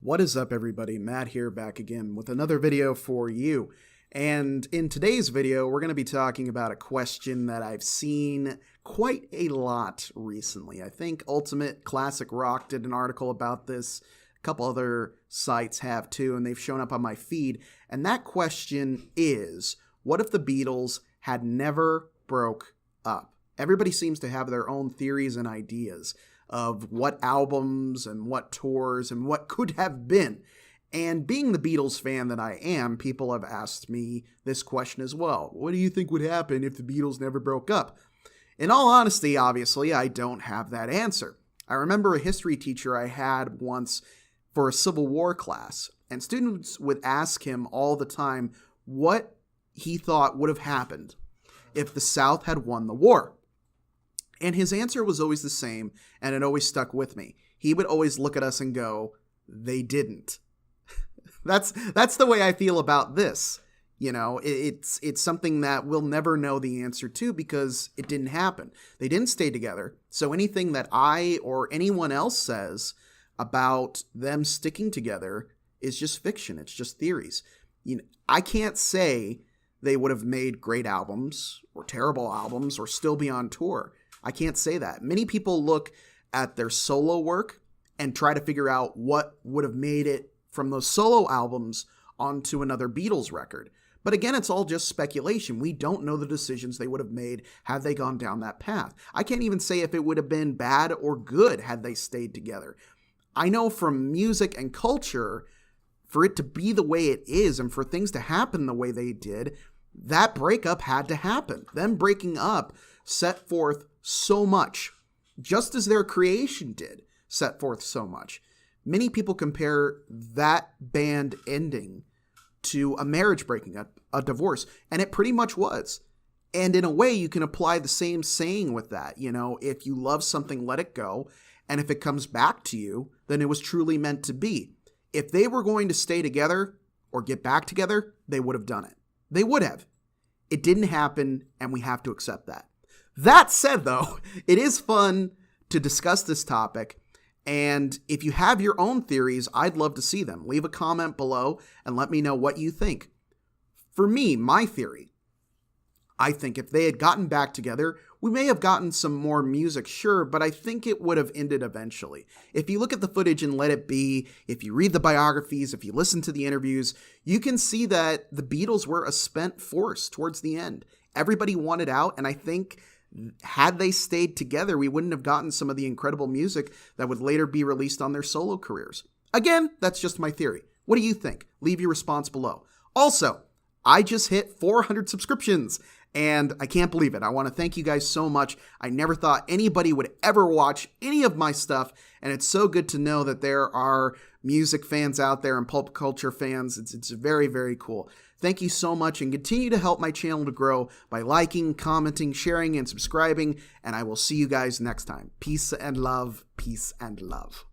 What is up, everybody? Matt here, back again with another video for you. And in today's video, we're going to be talking about a question that I've seen quite a lot recently. I think Ultimate Classic Rock did an article about this. A couple other sites have too, and they've shown up on my feed. And that question is, what if the Beatles had never broke up? Everybody seems to have their own theories and ideas of what albums and what tours and what could have been. And being the Beatles fan that I am, people have asked me this question as well. What do you think would happen if the Beatles never broke up? In all honesty, obviously, I don't have that answer. I remember a history teacher I had once for a Civil War class, and students would ask him all the time what he thought would have happened if the South had won the war. And his answer was always the same, and it always stuck with me. He would always look at us and go, they didn't. That's the way I feel about this. You know, it's something that we'll never know the answer to because it didn't happen. They didn't stay together. So anything that I or anyone else says about them sticking together is just fiction. It's just theories. You know, I can't say they would have made great albums or terrible albums or still be on tour. I can't say that. Many people look at their solo work and try to figure out what would have made it from those solo albums onto another Beatles record. But again, it's all just speculation. We don't know the decisions they would have made had they gone down that path. I can't even say if it would have been bad or good had they stayed together. I know from music and culture, for it to be the way it is and for things to happen the way they did, that breakup had to happen. Them breaking up set forth so much, just as their creation did set forth so much. Many people compare that band ending to a marriage breaking up, a divorce, and it pretty much was. And in a way, you can apply the same saying with that. You know, if you love something, let it go. And if it comes back to you, then it was truly meant to be. If they were going to stay together or get back together, they would have done it. They would have. It didn't happen, and we have to accept that. That said, though, it is fun to discuss this topic, and if you have your own theories, I'd love to see them. Leave a comment below and let me know what you think. For me, my theory, I think if they had gotten back together, we may have gotten some more music, sure, but I think it would have ended eventually. If you look at the footage and Let It Be, if you read the biographies, if you listen to the interviews, you can see that the Beatles were a spent force towards the end. Everybody wanted out, and I think had they stayed together, we wouldn't have gotten some of the incredible music that would later be released on their solo careers. Again, that's just my theory. What do you think? Leave your response below. Also, I just hit 400 subscriptions, and I can't believe it. I want to thank you guys so much. I never thought anybody would ever watch any of my stuff, and it's so good to know that there are music fans out there and pulp culture fans. It's very, very cool. Thank you so much, and continue to help my channel to grow by liking, commenting, sharing, and subscribing, and I will see you guys next time. Peace and love. Peace and love.